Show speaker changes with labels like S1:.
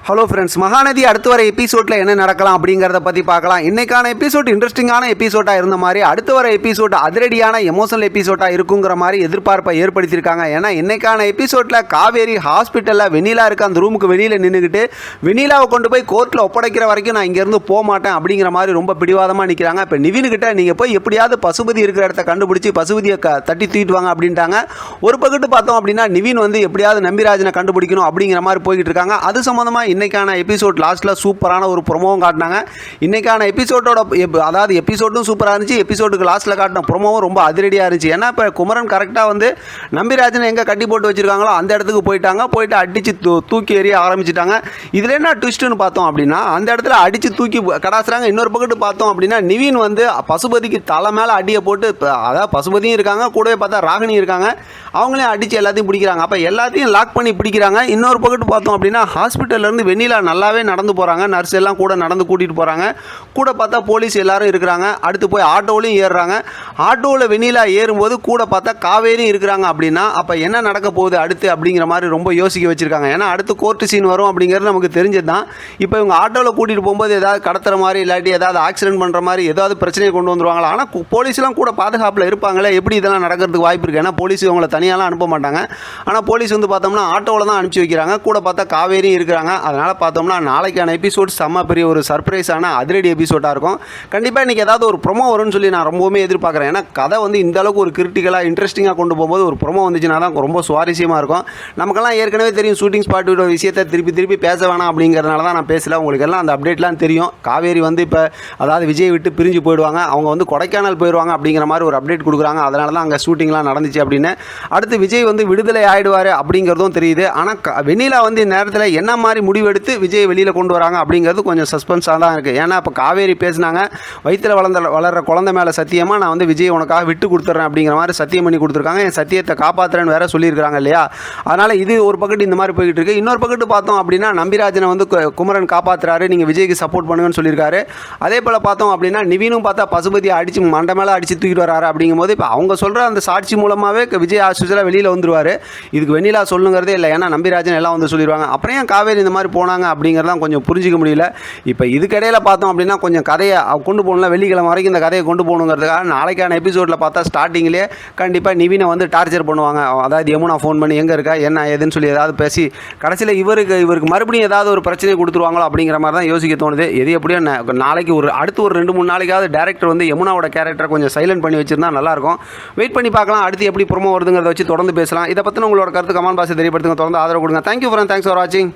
S1: Hello friends, Mahanadi அடுத்து வர எபிசோடில் என்ன நடக்கலாம் அப்படிங்கிறத பற்றி பார்க்கலாம். இன்றைக்கான எபிசோட் இன்ட்ரெஸ்டிங்கான எபிசோடாக இருந்த மாதிரி அடுத்து வர எபிசோட் அதிரடியான எமோஷனல் எபிசோடாக இருக்குங்கிற மாதிரி எதிர்பார்ப்பை ஏற்படுத்தியிருக்காங்க. ஏன்னா இன்றைக்கான எபிசோடில் காவேரி ஹாஸ்பிட்டலில் வெண்ணிலா இருக்க அந்த ரூமுக்கு வெளியில் நின்றுக்கிட்டு வெண்ணிலாவை கொண்டு போய் கோர்ட்டில் ஒப்படைக்கிற வரைக்கும் நான் இங்கேருந்து போக மாட்டேன் அப்படிங்கிற மாதிரி ரொம்ப பிடிவாதமாக நிற்கிறாங்க. இப்போ நிவின்கிட்ட நீங்கள் போய் எப்படியாவது பசுபதி இருக்கிற இடத்த கண்டுபிடிச்சி பசுபதியை தட்டி தூக்கிட்டு வாங்க அப்படின்ட்டாங்க. ஒரு பக்கத்து பார்த்தோம் அப்படின்னா நிவின் வந்து எப்படியாவது நம்பிராஜனை கண்டுபிடிக்கணும் அப்படிங்கிற மாதிரி போய்கிட்டு இருக்காங்க. அது சம்மந்தமாக இன்னைக்கான எபிசோட் லாஸ்ட்டில் சூப்பரான ஒரு ப்ரொமோவும் காட்டினாங்க. இன்னைக்கான எபிசோடோட அதாவது எபிசோடும் சூப்பராக இருந்துச்சு, எபிசோடுக்கு லாஸ்ட்டில் காட்டின ப்ரொமோவும் ரொம்ப அதிரடியாக இருந்துச்சு. ஏன்னா இப்போ குமரன் கரெக்டாக வந்து நம்பிராஜனை எங்கே கட்டி போட்டு வச்சுருக்காங்களோ அந்த இடத்துக்கு போயிட்டு அடித்து தூக்கி எறிய ஆரம்பிச்சிட்டாங்க. இதில் என்ன ட்விஸ்ட்டுன்னு பார்த்தோம் அப்படின்னா அந்த இடத்துல அடித்து தூக்கி கடாசுறாங்க. இன்னொரு பக்கத்து பார்த்தோம் அப்படின்னா நிவின் வந்து பசுபதிக்கு தலை மேலே அடியை போட்டு, அதாவது பசுபதியும் இருக்காங்க, கூடவே பார்த்தா ராகினி இருக்காங்க, அவங்களையும் அடித்து எல்லாத்தையும் பிடிக்கிறாங்க. அப்போ எல்லாத்தையும் லாக் பண்ணி பிடிக்கிறாங்க. இன்னொரு பக்கத்து பார்த்தோம் அப்படின்னா ஹாஸ்பிட்டல்லேருந்து வெண்ணிலா நல்லாவே நடந்து போகிறாங்க, நர்ஸ் எல்லாம் கூட நடந்து கூட்டிகிட்டு போகிறாங்க. கூட பார்த்தா போலீஸ் எல்லாரும் இருக்கிறாங்க. அடுத்து போய் ஆட்டோவிலையும் ஏறுறாங்க. ஆட்டோவில் வெண்ணிலா ஏறும்போது கூட பார்த்தா காவேரியும் இருக்கிறாங்க. அப்படின்னா அப்போ என்ன நடக்க போகுது அடுத்து அப்படிங்கிற மாதிரி ரொம்ப யோசிக்க வச்சுருக்காங்க. ஏன்னா அடுத்து கோர்ட்டு சீன் வரும் அப்படிங்கிறது நமக்கு தெரிஞ்சது தான். இப்போ இவங்க ஆட்டோவில் கூட்டிகிட்டு போகும்போது ஏதாவது கடத்துற மாதிரி இல்லாட்டி ஏதாவது ஆக்சிடென்ட் பண்ணுற மாதிரி ஏதாவது பிரச்சனையை கொண்டு வந்துருவாங்களா? ஆனால் போலீஸ்லாம் கூட பாதுகாப்பில் இருப்பாங்களே, எப்படி இதெல்லாம் நடக்கிறதுக்கு வாய்ப்பு இருக்குது? ஏன்னா போலீஸ் இவங்களை தனியாலாம் அனுப்ப மாட்டாங்க. ஆனால் போலீஸ் வந்து பார்த்தோம்னா ஆட்டோவில் தான் அனுப்பிச்சி வைக்கிறாங்க. கூட பார்த்தா காவேரியும் இருக்கிறாங்க. அதனால் பார்த்தோம்னா நாளைக்கான எபிசோட் செம்ம பெரிய ஒரு சர்ப்ரைஸான அதிரடி எபிசோடாக இருக்கும். கண்டிப்பாக இன்றைக்கி ஏதாவது ஒரு ப்ரொமோ வரும்னு சொல்லி நான் ரொம்பவுமே எதிர்பார்க்குறேன். ஏன்னா கதை வந்து இந்த அளவுக்கு ஒரு கிரிட்டிக்கலாக இன்ட்ரெஸ்டிங்காக கொண்டு போகும்போது ஒரு ப்ரொமோ வந்துச்சுன்னா தான் ரொம்ப சுவாரஸ்யமாக இருக்கும். நமக்கெல்லாம் ஏற்கனவே தெரியும் ஷூட்டிங் ஸ்பாட் ஒரு விஷயத்தை திருப்பி பேச வேணாம் அப்படிங்கிறதுனால தான் நான் பேசல. உங்களுக்கு எல்லாம் அந்த அப்டேட்லாம் தெரியும். காவேரி வந்து இப்போ அதாவது விஜய் விட்டு பிரிஞ்சு போயிடுவாங்க, அவங்க வந்து கொடைக்கானல் போயிடுவாங்க அப்படிங்கிற மாதிரி ஒரு அப்டேட் கொடுக்குறாங்க. அதனால தான் அங்கே ஷூட்டிங்லாம் நடந்துச்சு அப்படின்னு. அடுத்து விஜய் வந்து விடுதலை ஆகிடுவார் அப்படிங்கிறதும் தெரியுது. ஆனால் வெண்ணிலா வந்து இந்த நேரத்தில் என்ன மாதிரி முடிவெடுத்து விஜய் வெளியில் கொண்டு வராங்க அப்படிங்கிறது கொஞ்சம் சஸ்பென்ஸாக தான் இருக்குது. ஏன்னா இப்போ காவேரி பேசினாங்க, வயிற்றில் வளர்கிற குழந்தை மேலே சத்தியமாக நான் வந்து விஜய் உனக்காக விட்டு கொடுத்துட்றேன் அப்படிங்கிற மாதிரி சத்தியம் பண்ணி கொடுத்துருக்காங்க. என் சத்தியத்தை காப்பாற்றுறேன்னு வேற சொல்லியிருக்காங்க இல்லையா? அதனால் இது ஒரு பக்கத்து இந்த மாதிரி போய்கிட்டு இருக்குது. இன்னொரு பக்கத்து பார்த்தோம் அப்படின்னா நம்பிராஜனை வந்து குமரன் காப்பாற்றுறாரு, நீங்கள் விஜய்க்கு சப்போர்ட் பண்ணுங்கன்னு சொல்லியிருக்காரு. அதே போல் பார்த்தோம் அப்படின்னா நிவினும் பார்த்தா பசுபதியை அடித்து மண்டை மேலே அடித்து தூக்கிட்டு வராரு. அப்படிங்கும்போது இப்போ அவங்க சொல்கிற அந்த சாட்சி மூலமாகவே விஜய் ஆஸ்வஜலாக வெளியில் வந்துருவார். இதுக்கு வெண்ணிலா சொல்லுங்கிறதே இல்லை, ஏன்னா நம்பிராஜன் எல்லாம் வந்து சொல்லிடுவாங்க. அப்புறம் ஏன் காவேரி இந்த மாதிரி போனாங்க அப்படிங்கிறதான் கொஞ்சம் புரிஞ்சிக்க முடியல. இப்போ இதுக்கிடையில் பார்த்தோம் அப்படின்னா கொஞ்சம் கதையை கொண்டு போகணும்ல, வெள்ளிக்கிழமை வரைக்கும் இந்த கதையை கொண்டு போகணுங்கிறதுக்காக நாளைக்கான எபிசோடில் பார்த்தா ஸ்டார்டிங்லேயே கண்டிப்பாக நிவினை வந்து டார்ச்சர் பண்ணுவாங்க. அதாவது யமுனா ஃபோன் பண்ணி எங்கே இருக்கா என்ன ஏதுன்னு சொல்லி ஏதாவது பேசி கடைசியில் இவருக்கு மறுபடியும் ஏதாவது ஒரு பிரச்சனையை கொடுத்துருவாங்களோ அப்படிங்கிற மாதிரி தான் யோசிக்க தோணுது. எது எப்படியோ நாளைக்கு அடுத்து ஒரு 2-3 நாளைக்காவது டேரக்டர் வந்து யமுனாவோட கேரக்டரை கொஞ்சம் சைலண்ட் பண்ணி வச்சிருந்தா நல்லாயிருக்கும். வெயிட் பண்ணி பார்க்கலாம். அடுத்து எப்படி ப்ரோமோ வருதுங்கிறத வச்சு தொடர்ந்து பேசலாம். இதை பற்றின உங்களோட கருத்து கமெண்ட் பாக்ஸில் தெரியப்படுத்துங்க. தொடர்ந்து ஆதரவு கொடுங்க. தேங்க்யூ ஃபார் வாட்சிங்.